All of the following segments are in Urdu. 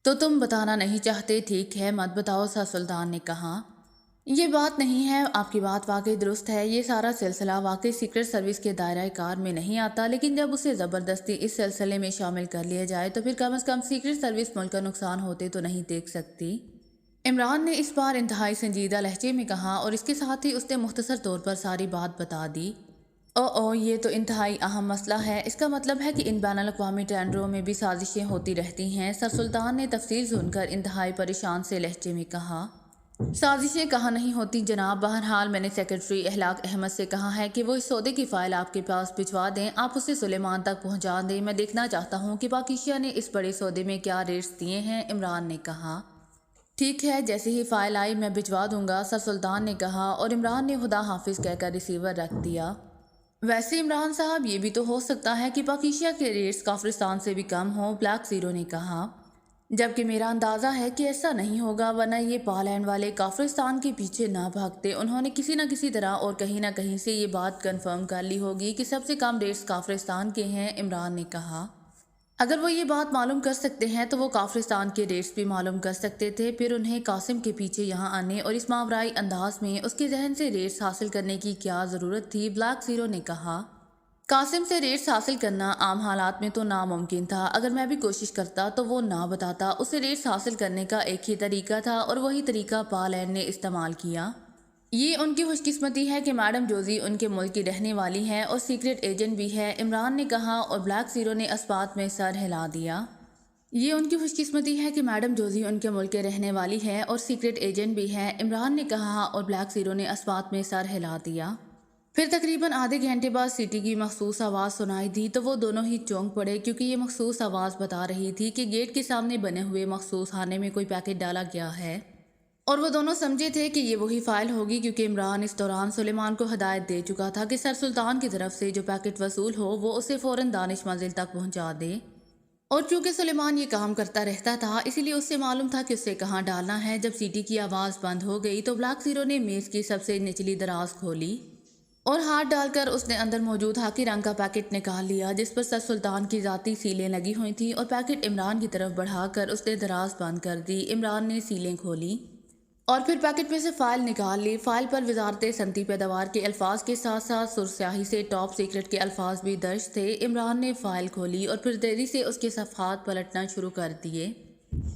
تو تم بتانا نہیں چاہتے؟ ٹھیک ہے، مت بتاؤ، سر سلطان نے کہا۔ یہ بات نہیں ہے، آپ کی بات واقعی درست ہے، یہ سارا سلسلہ واقعی سیکرٹ سروس کے دائرہ کار میں نہیں آتا، لیکن جب اسے زبردستی اس سلسلے میں شامل کر لیا جائے تو پھر کم از کم سیکرٹ سروس ملک کا نقصان ہوتے تو نہیں دیکھ سکتی۔ عمران نے اس بار انتہائی سنجیدہ لہجے میں کہا، اور اس کے ساتھ ہی اس نے مختصر طور پر ساری بات بتا دی۔ یہ تو انتہائی اہم مسئلہ ہے، اس کا مطلب ہے کہ ان بین الاقوامی ٹینڈروں میں بھی سازشیں ہوتی رہتی ہیں، سر سلطان نے تفصیل سن کر انتہائی پریشان سے لہجے میں کہا۔ سازشیں کہاں نہیں ہوتی جناب، بہرحال میں نے سیکرٹری اخلاق احمد سے کہا ہے کہ وہ اس سودے کی فائل آپ کے پاس بھجوا دیں، آپ اسے سلیمان تک پہنچا دیں، میں دیکھنا چاہتا ہوں کہ پاکیزہ نے اس بڑے سودے میں کیا ریٹس دیے ہیں، عمران نے کہا۔ ٹھیک ہے، جیسے ہی فائل آئی میں بھجوا دوں گا، سر سلطان نے کہا، اور عمران نے خدا حافظ کہہ کر ریسیور رکھ دیا۔ ویسے عمران صاحب، یہ بھی تو ہو سکتا ہے کہ پاکیزہ کے ریٹس کافرستان سے بھی کم ہوں، بلیک زیرو نے کہا۔ جبکہ میرا اندازہ ہے کہ ایسا نہیں ہوگا، ورنہ یہ پالینڈ والے کافرستان کے پیچھے نہ بھاگتے، انہوں نے کسی نہ کسی طرح اور کہیں نہ کہیں سے یہ بات کنفرم کر لی ہوگی کہ سب سے کم ریٹس کافرستان کے ہیں، عمران نے کہا۔ اگر وہ یہ بات معلوم کر سکتے ہیں تو وہ کافرستان کے ریٹس بھی معلوم کر سکتے تھے، پھر انہیں قاسم کے پیچھے یہاں آنے اور اس ماورائی انداز میں اس کے ذہن سے ریٹس حاصل کرنے کی کیا ضرورت تھی، بلیک زیرو نے کہا۔ قاسم سے ریٹس حاصل کرنا عام حالات میں تو ناممکن تھا، اگر میں بھی کوشش کرتا تو وہ نہ بتاتا، اسے ریٹس حاصل کرنے کا ایک ہی طریقہ تھا اور وہی طریقہ پالینڈ نے استعمال کیا۔ یہ ان کی خوش قسمتی ہے کہ میڈم جوزی ان کے ملک کی رہنے والی ہے اور سیکرٹ ایجنٹ بھی ہے، عمران نے کہا، اور بلیک زیرو نے اسبات میں سر ہلا دیا۔ یہ ان کی خوش قسمتی ہے کہ میڈم جوزی ان کے ملک کے رہنے والی ہے اور سیکرٹ ایجنٹ بھی ہے، عمران نے کہا، اور بلیک زیرو نے اسبات میں سر ہلا دیا۔ پھر تقریباً آدھے گھنٹے بعد سیٹی کی مخصوص آواز سنائی دی تو وہ دونوں ہی چونک پڑے، کیونکہ یہ مخصوص آواز بتا رہی تھی کہ گیٹ کے سامنے بنے ہوئے مخصوص خانے میں کوئی پیکٹ ڈالا گیا ہے، اور وہ دونوں سمجھے تھے کہ یہ وہی فائل ہوگی، کیونکہ عمران اس دوران سلیمان کو ہدایت دے چکا تھا کہ سر سلطان کی طرف سے جو پیکٹ وصول ہو وہ اسے فوراً دانش منزل تک پہنچا دے۔ اور چونکہ سلیمان یہ کام کرتا رہتا تھا، اسی لیے اس سے معلوم تھا کہ اسے کہاں ڈالنا ہے۔ جب سیٹی کی آواز بند ہو گئی تو بلیک زیرو نے میز کی سب سے نچلی دراز کھولی اور ہاتھ ڈال کر اس نے اندر موجود خاکی رنگ کا پیکٹ نکال لیا، جس پر سر سلطان کی ذاتی سیلیں لگی ہوئی تھیں، اور پیکٹ عمران کی طرف بڑھا کر اس نے دراز بند کر دی۔ عمران نے سیلیں کھولی اور پھر پیکٹ میں سے فائل نکال لی۔ فائل پر وزارت صنعتی پیداوار کے الفاظ کے ساتھ ساتھ سرسیاہی سے ٹاپ سیکرٹ کے الفاظ بھی درج تھے۔ عمران نے فائل کھولی اور پھر تیزی سے اس کے صفحات پلٹنا شروع کر دیے۔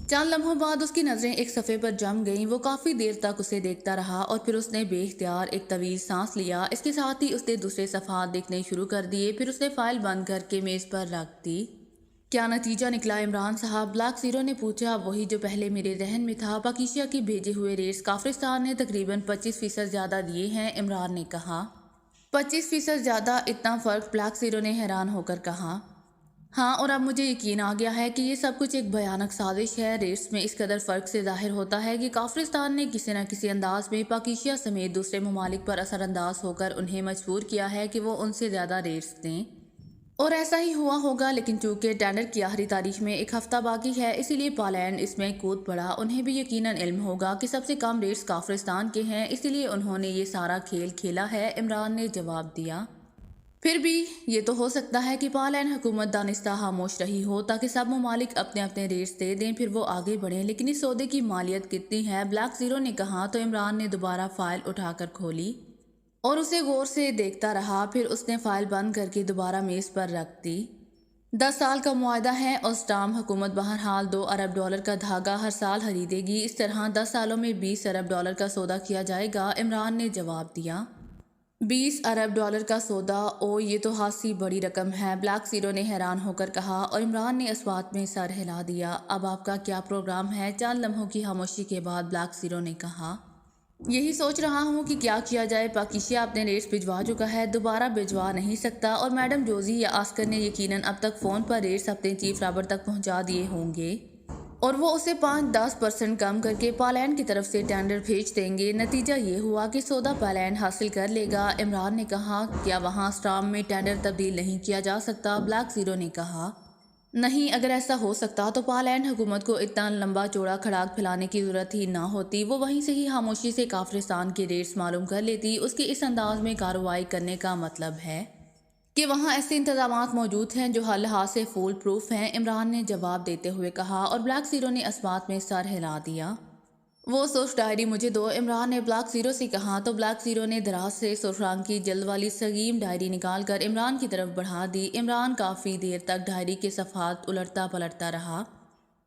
چند لمحوں بعد اس کی نظریں ایک صفحے پر جم گئیں، وہ کافی دیر تک اسے دیکھتا رہا اور پھر اس نے بے اختیار ایک طویل سانس لیا۔ اس کے ساتھ ہی اس نے دوسرے صفحات دیکھنے شروع کر دیے، پھر اس نے فائل بند کر کے میز پر رکھ دی۔ کیا نتیجہ نکلا عمران صاحب؟ بلیک زیرو نے پوچھا۔ وہی جو پہلے میرے ذہن میں تھا، پاکیزہ کے بھیجے ہوئے ریٹس کافرستان نے تقریباً 25% زیادہ دیے ہیں، عمران نے کہا۔ 25% زیادہ؟ اتنا فرق؟ بلیک زیرو نے حیران ہو کر کہا۔ ہاں، اور اب مجھے یقین آ گیا ہے کہ یہ سب کچھ ایک بھیانک سازش ہے۔ ریٹس میں اس قدر فرق سے ظاہر ہوتا ہے کہ کافرستان نے کسی نہ کسی انداز میں پاکیزہ سمیت دوسرے ممالک پر اثر انداز ہو کر انہیں مجبور کیا ہے کہ وہ ان سے زیادہ ریٹس دیں، اور ایسا ہی ہوا ہوگا، لیکن چونکہ ٹینڈر کی آخری تاریخ میں ایک ہفتہ باقی ہے، اسی لیے پالینڈ اس میں کود پڑا۔ انہیں بھی یقیناً علم ہوگا کہ سب سے کم ریٹس کافرستان کے ہیں، اسی لیے انہوں نے یہ سارا کھیل کھیلا ہے، عمران نے جواب دیا۔ پھر بھی یہ تو ہو سکتا ہے کہ پالینڈ حکومت دانستہ خاموش رہی ہو تاکہ سب ممالک اپنے اپنے ریٹس دے دیں، پھر وہ آگے بڑھیں، لیکن اس سودے کی مالیت کتنی ہے؟ بلیک زیرو نے کہا۔ تو عمران نے دوبارہ فائل اٹھا کر کھولی اور اسے غور سے دیکھتا رہا، پھر اس نے فائل بند کر کے دوبارہ میز پر رکھ دی۔ 10 سال کا معاہدہ ہے اور اسٹام حکومت بہرحال $2 ارب کا دھاگا ہر سال خریدے گی، اس طرح 10 سالوں میں $20 ارب کا سودا کیا جائے گا، عمران نے جواب دیا۔ $20 ارب کا سودا؟ یہ تو خاصی بڑی رقم ہے، بلیک زیرو نے حیران ہو کر کہا، اور عمران نے اسبات میں سر ہلا دیا۔ اب آپ کا کیا پروگرام ہے؟ چند لمحوں کی خاموشی کے بعد بلیک زیرو نے کہا۔ یہی سوچ رہا ہوں کہ کیا کیا جائے، پاکیزہ اپنے ریٹس بھجوا چکا ہے، دوبارہ بھجوا نہیں سکتا، اور میڈم جوزی یا آسکر نے یقیناً اب تک فون پر ریٹس اپنے چیف رابر تک پہنچا دیے ہوں گے، اور وہ اسے 5-10% کم کر کے پالینڈ کی طرف سے ٹینڈر بھیج دیں گے۔ نتیجہ یہ ہوا کہ سودا پالینڈ حاصل کر لے گا، عمران نے کہا۔ کیا وہاں اسٹام میں ٹینڈر تبدیل نہیں کیا جا سکتا؟ بلیک زیرو نے کہا۔ نہیں، اگر ایسا ہو سکتا تو پالینڈ حکومت کو اتنا لمبا چوڑا کھڑاک پھیلانے کی ضرورت ہی نہ ہوتی، وہ وہیں سے ہی خاموشی سے کافرستان کے ریٹس معلوم کر لیتی۔ اس کے اس انداز میں کارروائی کرنے کا مطلب ہے کہ وہاں ایسے انتظامات موجود ہیں جو ہر لحاظ سے فول پروف ہیں، عمران نے جواب دیتے ہوئے کہا، اور بلیک زیرو نے اس بات میں سر ہلا دیا۔ وہ سرخ ڈائری مجھے دو، عمران نے بلیک زیرو سے کہا، تو بلیک زیرو نے دراز سے سرخ رنگ کی جلد والی سنگین ڈائری نکال کر عمران کی طرف بڑھا دی۔ عمران کافی دیر تک ڈائری کے صفحات الٹتا پلٹتا رہا،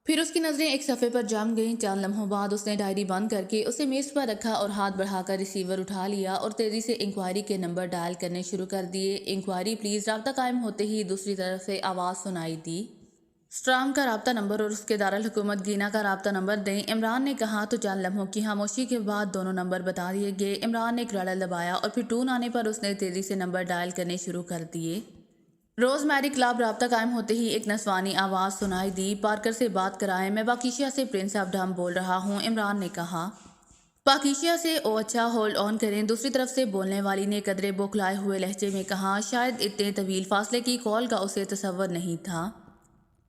پھر اس کی نظریں ایک صفحے پر جم گئیں۔ چند لمحوں بعد اس نے ڈائری بند کر کے اسے میز پر رکھا اور ہاتھ بڑھا کر ریسیور اٹھا لیا اور تیزی سے انکوائری کے نمبر ڈائل کرنے شروع کر دیے۔ Enquiry please. رابطہ قائم ہوتے ہی دوسری طرف سے آواز سنائی دی، اسٹرانگ کا رابطہ نمبر اور اس کے دارالحکومت گینا کا رابطہ نمبر دیں۔ عمران نے کہا، تو چند لمحوں کی خاموشی کے بعد دونوں نمبر بتا دیے گئے۔ عمران نے ایک رڈل دبایا اور پھر ٹون آنے پر اس نے تیزی سے نمبر ڈائل کرنے شروع کر دیے۔ روز میری کلب۔ رابطہ قائم ہوتے ہی ایک نسوانی آواز سنائی دی، پارکر سے بات کرائیں، میں باکیشیا سے پرنس آف ڈم بول رہا ہوں۔ عمران نے کہا، باکیشیا سے؟ او اچھا، ہولڈ آن کریں۔ دوسری طرف سے بولنے والی نے قدرے بوکھلائے ہوئے لہجے میں کہا، شاید اتنے طویل فاصلے کی کال کا اسے تصور نہیں تھا۔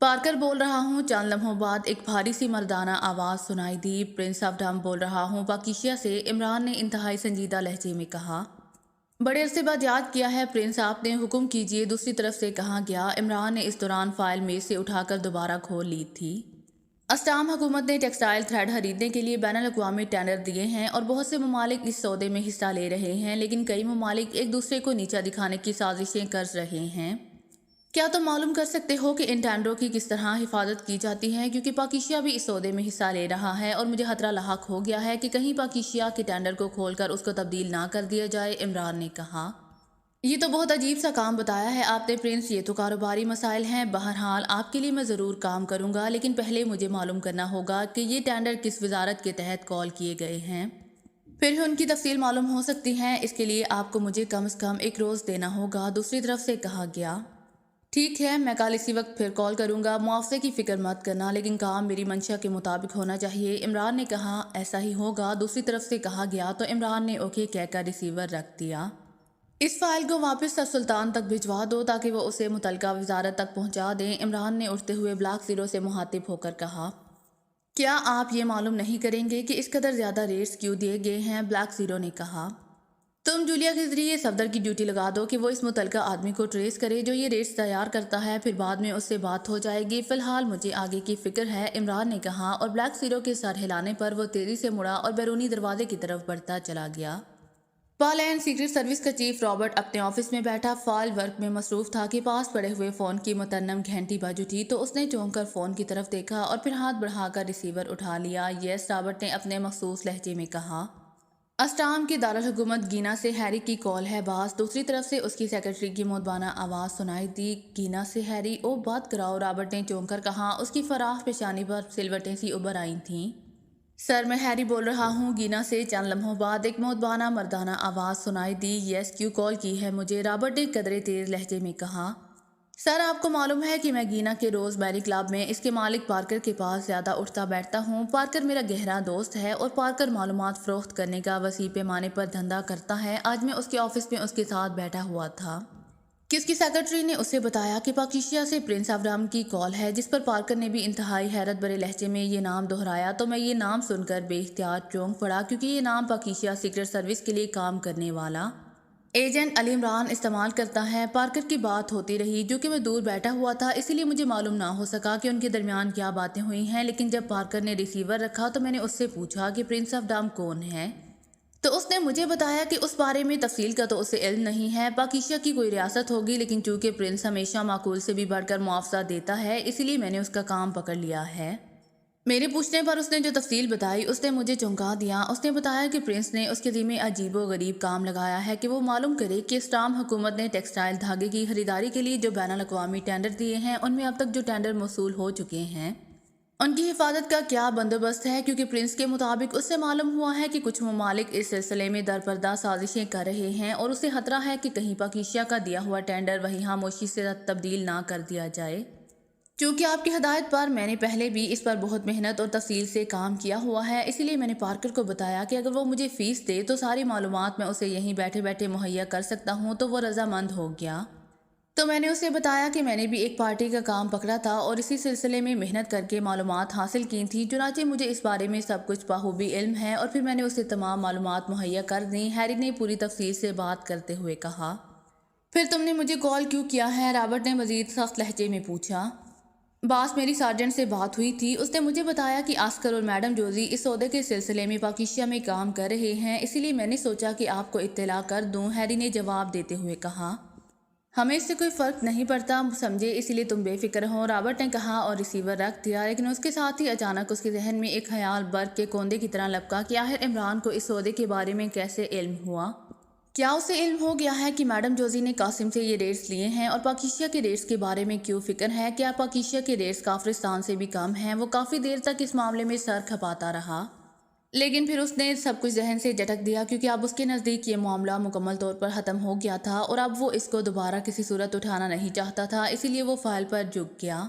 پارکر بول رہا ہوں۔ چند لمحوں بعد ایک بھاری سی مردانہ آواز سنائی دی، پرنس آف ڈم بول رہا ہوں باکیشیا سے۔ عمران نے انتہائی سنجیدہ لہجے میں کہا، بڑے عرصے بعد یاد کیا ہے پرنس، آپ نے حکم کیجیے۔ دوسری طرف سے کہا گیا۔ عمران نے اس دوران فائل میز سے اٹھا کر دوبارہ کھول لی تھی۔ اسٹام حکومت نے ٹیکسٹائل تھریڈ خریدنے کے لیے بین الاقوامی ٹینڈر دیے ہیں اور بہت سے ممالک اس سودے میں حصہ لے رہے ہیں، لیکن کئی ممالک ایک دوسرے کو نیچا دکھانے کی سازشیں کر رہے ہیں۔ کیا تم معلوم کر سکتے ہو کہ ان ٹینڈروں کی کس طرح حفاظت کی جاتی ہے؟ کیونکہ پاکیشیا بھی اس سودے میں حصہ لے رہا ہے اور مجھے خطرہ لاحق ہو گیا ہے کہ کہیں پاکیشیا کے ٹینڈر کو کھول کر اس کو تبدیل نہ کر دیا جائے۔ عمران نے کہا، یہ تو بہت عجیب سا کام بتایا ہے آپ نے پرنس، یہ تو کاروباری مسائل ہیں۔ بہرحال آپ کے لیے میں ضرور کام کروں گا، لیکن پہلے مجھے معلوم کرنا ہوگا کہ یہ ٹینڈر کس وزارت کے تحت کال کیے گئے ہیں، پھر ہی ان کی تفصیل معلوم ہو سکتی ہے۔ اس کے لیے آپ کو مجھے کم از کم ایک روز دینا ہوگا۔ دوسری طرف سے کہا گیا، ٹھیک ہے، میں کل اسی وقت پھر کال کروں گا۔ معاوضے کی فکر مت کرنا، لیکن کام میری منشا کے مطابق ہونا چاہیے۔ عمران نے کہا، ایسا ہی ہوگا۔ دوسری طرف سے کہا گیا، تو عمران نے اوکے کہہ کر ریسیور رکھ دیا۔ اس فائل کو واپس سر سلطان تک بھجوا دو تاکہ وہ اسے متعلقہ وزارت تک پہنچا دیں۔ عمران نے اٹھتے ہوئے بلیک زیرو سے مخاطب ہو کر کہا، کیا آپ یہ معلوم نہیں کریں گے کہ اس قدر زیادہ ریٹس کیوں دیے گئے ہیں؟ بلیک زیرو نے کہا، تم جولیا کے ذریعے صفدر کی ڈیوٹی لگا دو کہ وہ اس متعلقہ آدمی کو ٹریس کرے جو یہ ریٹس تیار کرتا ہے، پھر بعد میں اس سے بات ہو جائے گی۔ فی الحال مجھے آگے کی فکر ہے، عمران نے کہا، اور بلیک زیرو کے سر ہلانے پر وہ تیزی سے مڑا اور بیرونی دروازے کی طرف بڑھتا چلا گیا۔ پالین سیکرٹ سروس کا چیف رابرٹ اپنے آفس میں بیٹھا فائل ورک میں مصروف تھا کہ پاس پڑے ہوئے فون کی مترنم گھنٹی بج اٹھی، تو اس نے چونک کر فون کی طرف دیکھا اور پھر ہاتھ بڑھا کر ریسیور اٹھا لیا۔ یس، رابرٹ نے اپنے مخصوص لہجے میں کہا، اسٹام کی دارالحکومت گینا سے ہیری کی کال ہے باس۔ دوسری طرف سے اس کی سیکرٹری کی مؤدبانہ آواز سنائی دی، گینا سے ہیری؟ او بات کراؤ، رابرٹ نے چونک کر کہا۔ اس کی فراخ پیشانی پر سلوٹیں سی ابھر آئی تھیں۔ سر، میں ہیری بول رہا ہوں، گینا سے۔ چند لمحوں بعد ایک مؤدبانہ مردانہ آواز سنائی دی، یس، کیوں کال کی ہے مجھے؟ رابرٹ نے قدرے تیز لہجے میں کہا، سر آپ کو معلوم ہے کہ میں گینا کے روز میری کلب میں اس کے مالک پارکر کے پاس زیادہ اٹھتا بیٹھتا ہوں۔ پارکر میرا گہرا دوست ہے اور پارکر معلومات فروخت کرنے کا وسیع پیمانے پر دھندا کرتا ہے۔ آج میں اس کے آفس میں اس کے ساتھ بیٹھا ہوا تھا کہ اس کی سیکرٹری نے اسے بتایا کہ پاکیشیا سے پرنس آف ڈم کی کال ہے، جس پر پارکر نے بھی انتہائی حیرت بھرے لہجے میں یہ نام دہرایا۔ تو میں یہ نام سن کر بے اختیار چونک پڑا، کیونکہ یہ نام پاکیشیا سیکرٹ سروس کے لیے کام کرنے والا ایجنٹ علی عمران استعمال کرتا ہے۔ پارکر کی بات ہوتی رہی، جو کہ میں دور بیٹھا ہوا تھا، اسی لیے مجھے معلوم نہ ہو سکا کہ ان کے درمیان کیا باتیں ہوئی ہیں، لیکن جب پارکر نے ریسیور رکھا تو میں نے اس سے پوچھا کہ پرنس آف ڈم کون ہے، تو اس نے مجھے بتایا کہ اس بارے میں تفصیل کا تو اسے علم نہیں ہے۔ پاکیشیا کی کوئی ریاست ہوگی، لیکن چونکہ پرنس ہمیشہ معقول سے بھی بڑھ کر معاوضہ دیتا ہے، اسی لیے میں نے اس کا کام پکڑ لیا ہے۔ میرے پوچھنے پر اس نے جو تفصیل بتائی اس نے مجھے چونکا دیا۔ اس نے بتایا کہ پرنس نے اس کے ذمہ عجیب و غریب کام لگایا ہے کہ وہ معلوم کرے کہ اسٹام حکومت نے ٹیکسٹائل دھاگے کی خریداری کے لیے جو بین الاقوامی ٹینڈر دیے ہیں، ان میں اب تک جو ٹینڈر موصول ہو چکے ہیں، ان کی حفاظت کا کیا بندوبست ہے، کیونکہ پرنس کے مطابق اس سے معلوم ہوا ہے کہ کچھ ممالک اس سلسلے میں درپردہ سازشیں کر رہے ہیں اور اسے خطرہ ہے کہ کہیں پاکیشیا کا دیا ہوا ٹینڈر وہیں خاموشی سے تبدیل نہ کر دیا جائے۔ چونکہ آپ کی ہدایت پر میں نے پہلے بھی اس پر بہت محنت اور تفصیل سے کام کیا ہوا ہے، اسی لیے میں نے پارکر کو بتایا کہ اگر وہ مجھے فیس دے تو ساری معلومات میں اسے یہیں بیٹھے بیٹھے مہیا کر سکتا ہوں، تو وہ رضامند ہو گیا۔ تو میں نے اسے بتایا کہ میں نے بھی ایک پارٹی کا کام پکڑا تھا اور اسی سلسلے میں محنت کر کے معلومات حاصل کی تھی، چنانچہ مجھے اس بارے میں سب کچھ بخوبی علم ہے، اور پھر میں نے اسے تمام معلومات مہیا کر دیں۔ ہیری نے پوری تفصیل سے بات کرتے ہوئے کہا، پھر تم نے مجھے کال کیوں کیا ہے؟ رابرٹ نے مزید سخت لہجے میں پوچھا۔ باس میری سارجنٹ سے بات ہوئی تھی، اس نے مجھے بتایا کہ آسکر اور میڈم جوزی اس سودے کے سلسلے میں پاکیشیا میں کام کر رہے ہیں، اسی لیے میں نے سوچا کہ آپ کو اطلاع کر دوں، ہیری نے جواب دیتے ہوئے کہا۔ ہمیں اس سے کوئی فرق نہیں پڑتا سمجھے، اسی لیے تم بے فکر ہو، رابرٹ نے کہا اور ریسیور رکھ دیا، لیکن اس کے ساتھ ہی اچانک اس کے ذہن میں ایک خیال برق کے کوندے کی طرح لپکا کہ آخر عمران کو اس سودے کے بارے میں کیسے علم ہوا؟ کیا اسے علم ہو گیا ہے کہ میڈم جوزی نے قاسم سے یہ ریٹس لیے ہیں؟ اور پاکیشیا کے ریٹس کے بارے میں کیوں فکر ہے؟ کیا پاکیشیا کے ریٹس کافرستان سے بھی کم ہیں؟ وہ کافی دیر تک اس معاملے میں سر کھپاتا رہا، لیکن پھر اس نے سب کچھ ذہن سے جھٹک دیا، کیونکہ اب اس کے نزدیک یہ معاملہ مکمل طور پر ختم ہو گیا تھا اور اب وہ اس کو دوبارہ کسی صورت اٹھانا نہیں چاہتا تھا، اسی لیے وہ فائل پر جھک گیا۔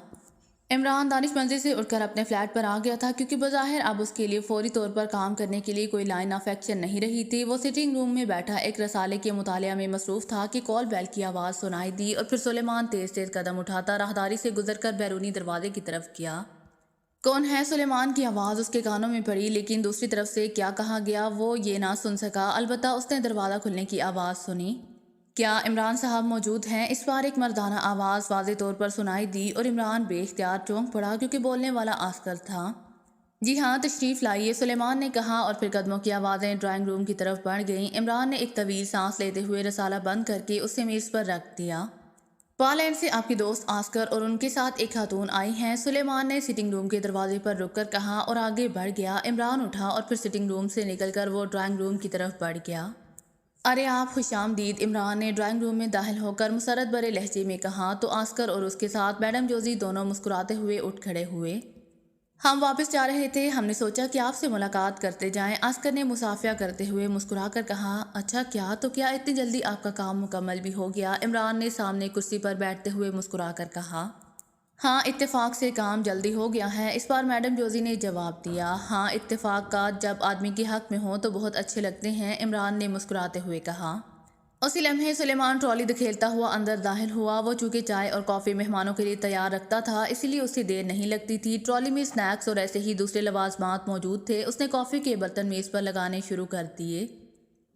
عمران دانش منزل سے اٹھ کر اپنے فلیٹ پر آ گیا تھا، کیونکہ بظاہر اب اس کے لیے فوری طور پر کام کرنے کے لیے کوئی لائن آف ایکشن نہیں رہی تھی۔ وہ سٹنگ روم میں بیٹھا ایک رسالے کے مطالعہ میں مصروف تھا کہ کال بیل کی آواز سنائی دی اور پھر سلیمان تیز تیز قدم اٹھاتا راہداری سے گزر کر بیرونی دروازے کی طرف گیا۔ کون ہے؟ سلیمان کی آواز اس کے کانوں میں پڑی، لیکن دوسری طرف سے کیا کہا گیا وہ یہ نہ سن سکا، البتہ اس نے دروازہ کھلنے کی آواز سنی۔ کیا عمران صاحب موجود ہیں؟ اس بار ایک مردانہ آواز واضح طور پر سنائی دی اور عمران بے اختیار چونک پڑا، کیونکہ بولنے والا آسکر تھا۔ جی ہاں، تشریف لائیے، سلیمان نے کہا اور پھر قدموں کی آوازیں ڈرائنگ روم کی طرف بڑھ گئیں۔ عمران نے ایک طویل سانس لیتے ہوئے رسالہ بند کر کے اسے میز پر رکھ دیا۔ پالینڈ سے آپ کی دوست آسکر اور ان کے ساتھ ایک خاتون آئی ہیں، سلیمان نے سٹنگ روم کے دروازے پر رک کر کہا اور آگے بڑھ گیا۔ عمران اٹھا اور پھر سٹنگ روم سے نکل کر وہ ڈرائنگ روم کی طرف بڑھ گیا۔ ارے آپ خوش آمدید، عمران نے ڈرائنگ روم میں داخل ہو کر مسرت بھرے لہجے میں کہا تو آسکر اور اس کے ساتھ میڈم جوزی دونوں مسکراتے ہوئے اٹھ کھڑے ہوئے۔ ہم واپس جا رہے تھے، ہم نے سوچا کہ آپ سے ملاقات کرتے جائیں، آسکر نے مصافحہ کرتے ہوئے مسکرا کر کہا۔ اچھا کیا؟ تو کیا اتنی جلدی آپ کا کام مکمل بھی ہو گیا؟ عمران نے سامنے کرسی پر بیٹھتے ہوئے مسکرا کر کہا۔ ہاں، اتفاق سے کام جلدی ہو گیا ہے، اس بار میڈم جوزی نے جواب دیا۔ ہاں، اتفاقات جب آدمی کے حق میں ہوں تو بہت اچھے لگتے ہیں، عمران نے مسکراتے ہوئے کہا۔ اسی لمحے سلیمان ٹرالی دکھیلتا ہوا اندر داخل ہوا۔ وہ چونکہ چائے اور کافی مہمانوں کے لیے تیار رکھتا تھا، اسی لیے اسے دیر نہیں لگتی تھی۔ ٹرالی میں اسنیکس اور ایسے ہی دوسرے لوازمات موجود تھے۔ اس نے کافی کے برتن میز پر لگانے شروع کر دیے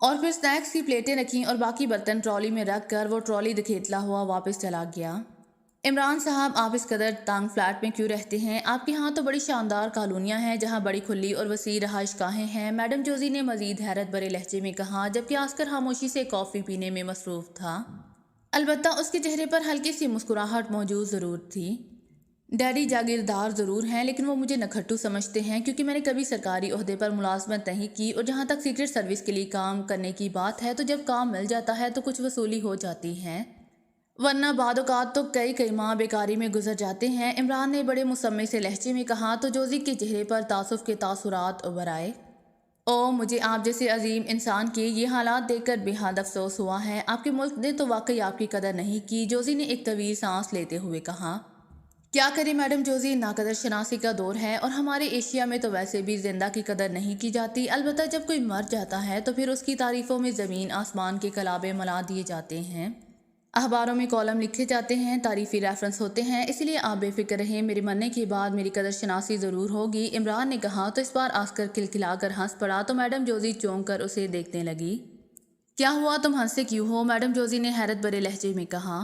اور پھر اسنیکس کی پلیٹیں رکھیں اور باقی برتن ٹرالی میں رکھ کر وہ ٹرالی دکھیلتا ہوا واپس چلا گیا۔ عمران صاحب، آپ اس قدر تنگ فلیٹ میں کیوں رہتے ہیں؟ آپ کے ہاں تو بڑی شاندار کالونیاں ہیں جہاں بڑی کھلی اور وسیع رہائش گاہیں ہیں، میڈم جوزی نے مزید حیرت بھرے لہجے میں کہا، جبکہ آسکر خاموشی سے کافی پینے میں مصروف تھا۔ البتہ اس کے چہرے پر ہلکی سی مسکراہٹ موجود ضرور تھی۔ ڈیڈی جاگیردار ضرور ہیں، لیکن وہ مجھے نکھٹو سمجھتے ہیں، کیونکہ میں نے کبھی سرکاری عہدے پر ملازمت نہیں کی، اور جہاں تک سیکرٹ سروس کے لیے کام کرنے کی بات ہے تو جب کام مل جاتا ہے تو کچھ وصولی ہو جاتی ہے، ورنہ بعد اوقات تو کئی ماہ بیکاری میں گزر جاتے ہیں، عمران نے بڑے مسمع سے لہجے میں کہا تو جوزی کے چہرے پر تاسف کے تاثرات ابھر آئے۔ او، مجھے آپ جیسے عظیم انسان کے یہ حالات دیکھ کر بے حد افسوس ہوا ہے، آپ کے ملک نے تو واقعی آپ کی قدر نہیں کی، جوزی نے ایک طویل سانس لیتے ہوئے کہا۔ کیا کرے میڈم جوزی، ناقدر شناسی کا دور ہے اور ہمارے ایشیا میں تو ویسے بھی زندہ کی قدر نہیں کی جاتی، البتہ جب کوئی مر جاتا ہے تو پھر اس کی تعریفوں میں زمین آسمان کے کلابے ملا دیے جاتے ہیں، اخباروں میں کالم لکھے جاتے ہیں، تعریفی ریفرنس ہوتے ہیں، اس لیے آپ بے فکر رہیں، میرے مرنے کے بعد میری قدر شناسی ضرور ہوگی، عمران نے کہا تو اس بار آسکر کھلکھلا کر ہنس پڑا تو میڈم جوزی چونک کر اسے دیکھنے لگی۔ کیا ہوا، تم ہنستے کیوں ہو؟ میڈم جوزی نے حیرت بھرے لہجے میں کہا۔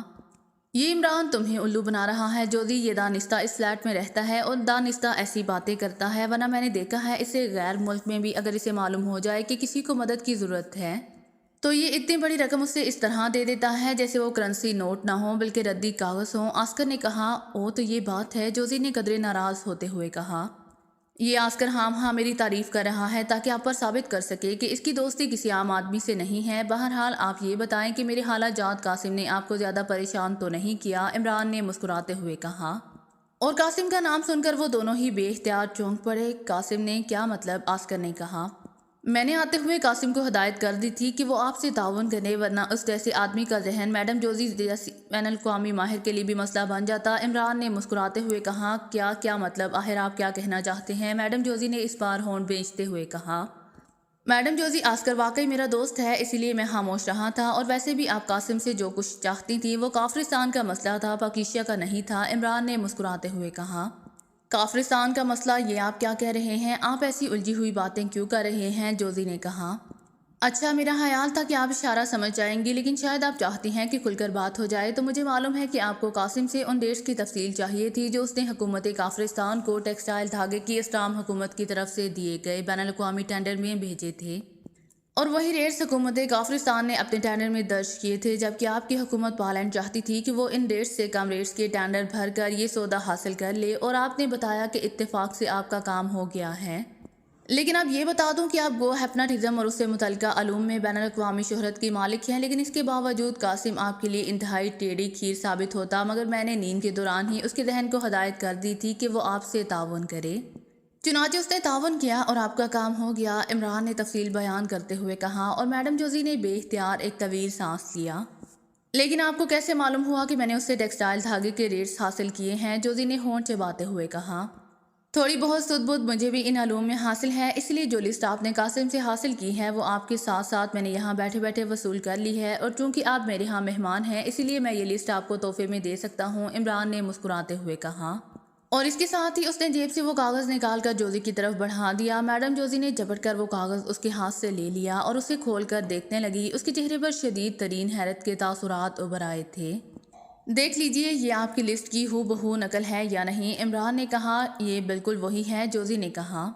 یہ عمران تمہیں الو بنا رہا ہے جوزی، یہ دانستہ اس فلیٹ میں رہتا ہے اور دانستہ ایسی باتیں کرتا ہے، ورنہ میں نے دیکھا ہے اسے غیر ملک میں بھی اگر اسے معلوم ہو جائے کہ کسی کو مدد کی ضرورت ہے تو یہ اتنی بڑی رقم اسے اس طرح دے دیتا ہے جیسے وہ کرنسی نوٹ نہ ہوں بلکہ ردی کاغذ ہوں، آسکر نے کہا۔ او تو یہ بات ہے، جوزی نے قدرے ناراض ہوتے ہوئے کہا۔ یہ آسکر ہاں میری تعریف کر رہا ہے تاکہ آپ پر ثابت کر سکے کہ اس کی دوستی کسی عام آدمی سے نہیں ہے، بہرحال آپ یہ بتائیں کہ میرے خالہ جاد قاسم نے آپ کو زیادہ پریشان تو نہیں کیا، عمران نے مسکراتے ہوئے کہا۔ اور قاسم کا نام سن کر وہ دونوں ہی بے اختیار چونک پڑے۔ قاسم نے کیا مطلب؟ آسکر نے کہا۔ میں نے آتے ہوئے قاسم کو ہدایت کر دی تھی کہ وہ آپ سے تعاون کرے، ورنہ اس جیسے آدمی کا ذہن میڈم جوزی جیسی بین الاقوامی ماہر کے لیے بھی مسئلہ بن جاتا، عمران نے مسکراتے ہوئے کہا۔ کیا مطلب؟ آخر آپ کیا کہنا چاہتے ہیں؟ میڈم جوزی نے اس بار ہونٹ بھینچتے ہوئے کہا۔ میڈم جوزی، آسکر واقعی میرا دوست ہے، اسی لیے میں خاموش رہا تھا، اور ویسے بھی آپ قاسم سے جو کچھ چاہتی تھیں وہ کافرستان کا مسئلہ تھا، پاکیشیا کا نہیں تھا، عمران نے مسکراتے ہوئے کہا۔ کافرستان کا مسئلہ؟ یہ آپ کیا کہہ رہے ہیں؟ آپ ایسی الجھی ہوئی باتیں کیوں کر رہے ہیں؟ جوزی نے کہا۔ اچھا، میرا خیال تھا کہ آپ اشارہ سمجھ جائیں گی، لیکن شاید آپ چاہتی ہیں کہ کھل کر بات ہو جائے۔ تو مجھے معلوم ہے کہ آپ کو قاسم سے ان ریٹس کی تفصیل چاہیے تھی جو اس نے حکومت کافرستان کو ٹیکسٹائل دھاگے کی اسٹام حکومت کی طرف سے دیے گئے بین الاقوامی ٹینڈر میں بھیجے تھے، اور وہی ریٹس حکومت کافرستان نے اپنے ٹینڈر میں درج کیے تھے، جبکہ آپ کی حکومت پولینڈ چاہتی تھی کہ وہ ان ریٹس سے کم ریٹس کے ٹینڈر بھر کر یہ سودا حاصل کر لے، اور آپ نے بتایا کہ اتفاق سے آپ کا کام ہو گیا ہے۔ لیکن اب یہ بتا دوں کہ آپ گو ہپناٹزم اور اس سے متعلقہ علوم میں بین الاقوامی شہرت کی مالک ہیں، لیکن اس کے باوجود قاسم آپ کے لیے انتہائی ٹیڑھی کھیر ثابت ہوتا، مگر میں نے نیند کے دوران ہی اس کے ذہن کو ہدایت کر دی تھی کہ وہ آپ سے تعاون کرے۔ چنانچہ اس نے تعاون کیا اور آپ کا کام ہو گیا، عمران نے تفصیل بیان کرتے ہوئے کہا، اور میڈم جوزی نے بے اختیار ایک طویل سانس لیا۔ لیکن آپ کو کیسے معلوم ہوا کہ میں نے اس سے ٹیکسٹائل دھاگے کے ریٹس حاصل کیے ہیں؟ جوزی نے ہونٹ چباتے ہوئے کہا۔ تھوڑی بہت سدھ بدھ مجھے بھی ان علوم میں حاصل ہے، اس لیے جو لسٹ آپ نے قاسم سے حاصل کی ہے وہ آپ کے ساتھ ساتھ میں نے یہاں بیٹھے بیٹھے وصول کر لی ہے، اور چونکہ آپ میرے ہاں مہمان ہیں اسی لیے میں یہ لسٹ آپ کو تحفے میں دے سکتا ہوں، عمران نے مسکراتے ہوئے کہا۔ اور اس کے ساتھ ہی اس نے جیب سے وہ کاغذ نکال کر جوزی کی طرف بڑھا دیا۔ میڈم جوزی نے جھپٹ کر وہ کاغذ اس کے ہاتھ سے لے لیا اور اسے کھول کر دیکھنے لگی۔ اس کے چہرے پر شدید ترین حیرت کے تاثرات ابھر آئے تھے۔ دیکھ لیجئے یہ آپ کی لسٹ کی ہو بہو نقل ہے یا نہیں، عمران نے کہا۔ یہ بالکل وہی ہے، جوزی نے کہا۔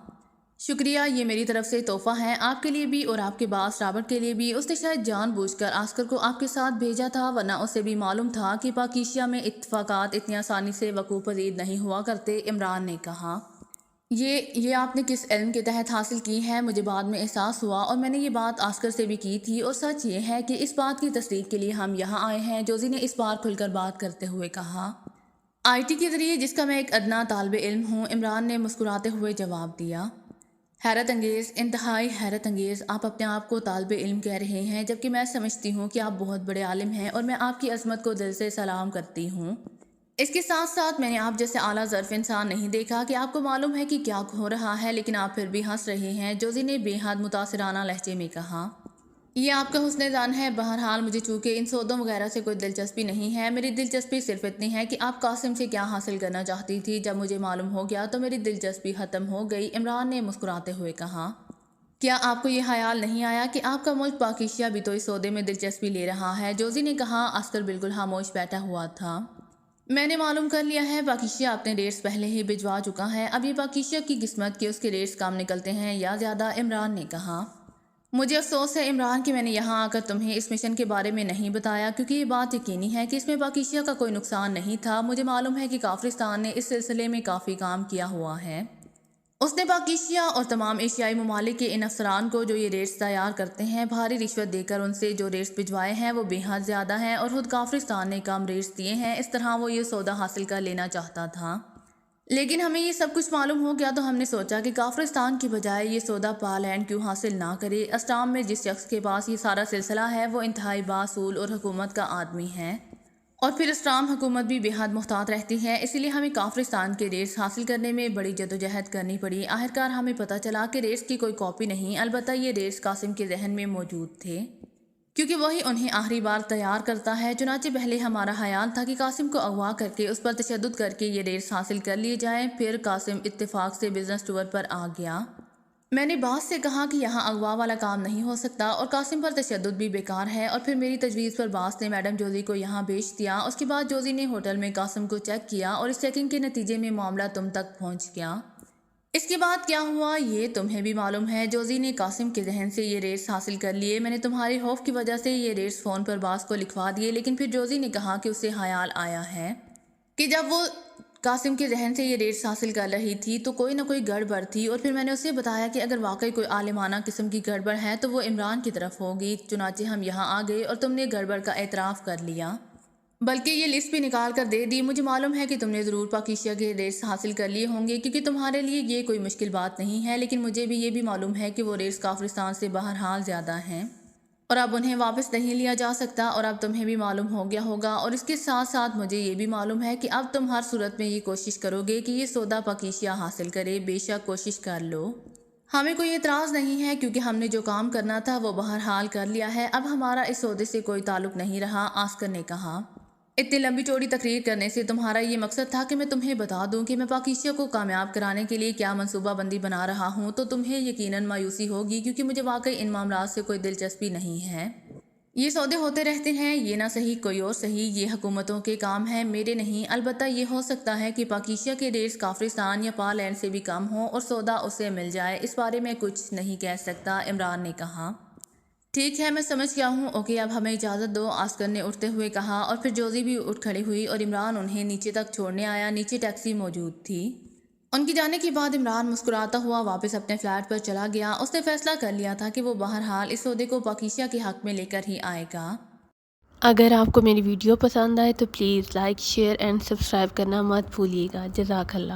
شکریہ، یہ میری طرف سے تحفہ ہے، آپ کے لیے بھی اور آپ کے باس رابرٹ کے لیے بھی۔ اس نے شاید جان بوجھ کر آسکر کو آپ کے ساتھ بھیجا تھا، ورنہ اسے بھی معلوم تھا کہ پاکیشیا میں اتفاقات اتنی آسانی سے وقوع پذیر نہیں ہوا کرتے، عمران نے کہا۔ یہ آپ نے کس علم کے تحت حاصل کی ہے؟ مجھے بعد میں احساس ہوا، اور میں نے یہ بات آسکر سے بھی کی تھی، اور سچ یہ ہے کہ اس بات کی تصدیق کے لیے ہم یہاں آئے ہیں، جوزی نے اس بار کھل کر بات کرتے ہوئے کہا۔ آئی ٹی کے ذریعے، جس کا میں ایک ادنا طالب علم ہوں، عمران نے مسکراتے ہوئے جواب دیا۔ حیرت انگیز، انتہائی حیرت انگیز، آپ اپنے آپ کو طالب علم کہہ رہے ہیں، جبکہ میں سمجھتی ہوں کہ آپ بہت بڑے عالم ہیں، اور میں آپ کی عظمت کو دل سے سلام کرتی ہوں۔ اس کے ساتھ ساتھ میں نے آپ جیسے اعلیٰ ظرف انسان نہیں دیکھا کہ آپ کو معلوم ہے کہ کیا ہو رہا ہے، لیکن آپ پھر بھی ہنس رہے ہیں، جوزی نے بے حد متاثرانہ لہجے میں کہا۔ یہ آپ کا حسن ظن ہے، بہرحال مجھے چونکہ ان سودوں وغیرہ سے کوئی دلچسپی نہیں ہے، میری دلچسپی صرف اتنی ہے کہ آپ قاسم سے کیا حاصل کرنا چاہتی تھی۔ جب مجھے معلوم ہو گیا تو میری دلچسپی ختم ہو گئی، عمران نے مسکراتے ہوئے کہا۔ کیا آپ کو یہ خیال نہیں آیا کہ آپ کا ملک پاکیشیا بھی تو اس سودے میں دلچسپی لے رہا ہے؟ جوزی نے کہا۔ آسکر بالکل خاموش بیٹھا ہوا تھا۔ میں نے معلوم کر لیا ہے، پاکیشیا اپنے ریٹس پہلے ہی بھجوا چکا ہے، اب یہ پاکیشیا کی قسمت کہ اس کے ریٹس کم نکلتے ہیں یا زیادہ، عمران نے کہا۔ مجھے افسوس ہے عمران کہ میں نے یہاں آ کر تمہیں اس مشن کے بارے میں نہیں بتایا، کیونکہ یہ بات یقینی ہے کہ اس میں پاکیشیا کا کوئی نقصان نہیں تھا۔ مجھے معلوم ہے کہ کافرستان نے اس سلسلے میں کافی کام کیا ہوا ہے۔ اس نے پاکیشیا اور تمام ایشیائی ممالک کے ان افسران کو جو یہ ریٹس تیار کرتے ہیں بھاری رشوت دے کر ان سے جو ریٹس بھجوائے ہیں وہ بے حد زیادہ ہیں، اور خود کافرستان نے کم ریٹس دیے ہیں، اس طرح وہ یہ سودا حاصل کر لینا چاہتا تھا۔ لیکن ہمیں یہ سب کچھ معلوم ہو گیا تو ہم نے سوچا کہ کافرستان کی بجائے یہ سودا پولینڈ کیوں حاصل نہ کرے۔ اسٹام میں جس شخص کے پاس یہ سارا سلسلہ ہے وہ انتہائی باصول اور حکومت کا آدمی ہے، اور پھر اسٹام حکومت بھی بے حد محتاط رہتی ہے، اسی لیے ہمیں کافرستان کے ریٹس حاصل کرنے میں بڑی جدوجہد کرنی پڑی۔ آخرکار ہمیں پتہ چلا کہ ریٹس کی کوئی کاپی نہیں، البتہ یہ ریٹس قاسم کے ذہن میں موجود تھے، کیونکہ وہی انہیں آخری بار تیار کرتا ہے۔ چنانچہ پہلے ہمارا خیال تھا کہ قاسم کو اغوا کر کے اس پر تشدد کر کے یہ ریٹس حاصل کر لیے جائیں، پھر قاسم اتفاق سے بزنس ٹور پر آ گیا۔ میں نے باس سے کہا کہ یہاں اغوا والا کام نہیں ہو سکتا اور قاسم پر تشدد بھی بیکار ہے، اور پھر میری تجویز پر باس نے میڈم جوزی کو یہاں بھیج دیا۔ اس کے بعد جوزی نے ہوٹل میں قاسم کو چیک کیا، اور اس چیکنگ کے نتیجے میں معاملہ تم تک پہنچ گیا۔ اس کے بعد کیا ہوا یہ تمہیں بھی معلوم ہے۔ جوزی نے قاسم کے ذہن سے یہ ریٹس حاصل کر لیے، میں نے تمہارے خوف کی وجہ سے یہ ریٹس فون پر باس کو لکھوا دیے، لیکن پھر جوزی نے کہا کہ اسے خیال آیا ہے کہ جب وہ قاسم کے ذہن سے یہ ریٹس حاصل کر رہی تھی تو کوئی نہ کوئی گڑبڑ تھی، اور پھر میں نے اسے بتایا کہ اگر واقعی کوئی عالمانہ قسم کی گڑبڑ ہے تو وہ عمران کی طرف ہوگی۔ چنانچہ ہم یہاں آ گئے اور تم نے گڑبڑ کا اعتراف کر لیا، بلکہ یہ لسٹ بھی نکال کر دے دی۔ مجھے معلوم ہے کہ تم نے ضرور پاکیشیا کے ریٹس حاصل کر لیے ہوں گے، کیونکہ تمہارے لیے یہ کوئی مشکل بات نہیں ہے، لیکن مجھے بھی یہ بھی معلوم ہے کہ وہ ریٹس کافرستان سے بہرحال زیادہ ہیں، اور اب انہیں واپس نہیں لیا جا سکتا، اور اب تمہیں بھی معلوم ہو گیا ہوگا، اور اس کے ساتھ ساتھ مجھے یہ بھی معلوم ہے کہ اب تم ہر صورت میں یہ کوشش کرو گے کہ یہ سودا پاکیشیا حاصل کرے۔ بے شک کوشش کر لو، ہمیں کوئی اعتراض نہیں ہے، کیونکہ ہم نے جو کام کرنا تھا وہ بہرحال کر لیا ہے، اب ہمارا اس سودے سے کوئی تعلق نہیں رہا، آسکر نے کہا۔ اتنی لمبی چوڑی تقریر کرنے سے تمہارا یہ مقصد تھا کہ میں تمہیں بتا دوں کہ میں پاکیزہ کو کامیاب کرانے کے لیے کیا منصوبہ بندی بنا رہا ہوں، تو تمہیں یقیناً مایوسی ہوگی، کیونکہ مجھے واقعی ان معاملات سے کوئی دلچسپی نہیں ہے۔ یہ سودے ہوتے رہتے ہیں، یہ نہ صحیح کوئی اور صحیح، یہ حکومتوں کے کام ہیں، میرے نہیں۔ البتہ یہ ہو سکتا ہے کہ پاکیزہ کے ریٹس کافرستان یا پالینڈ سے بھی کم ہوں اور سودا اسے مل جائے، اس بارے میں کچھ نہیں کہہ سکتا، عمران نے کہا۔ ٹھیک ہے، میں سمجھ گیا ہوں، اوکے اب ہمیں اجازت دو، آسکر نے اٹھتے ہوئے کہا، اور پھر جوزی بھی اٹھ کھڑی ہوئی اور عمران انہیں نیچے تک چھوڑنے آیا۔ نیچے ٹیکسی موجود تھی۔ ان کی جانے کے بعد عمران مسکراتا ہوا واپس اپنے فلیٹ پر چلا گیا۔ اس نے فیصلہ کر لیا تھا کہ وہ بہرحال اس سودے کو پاکیزہ کے حق میں لے کر ہی آئے گا۔ اگر آپ کو میری ویڈیو پسند آئے تو please like, share and subscribe کرنا مت بھولیے گا۔ جزاک اللہ۔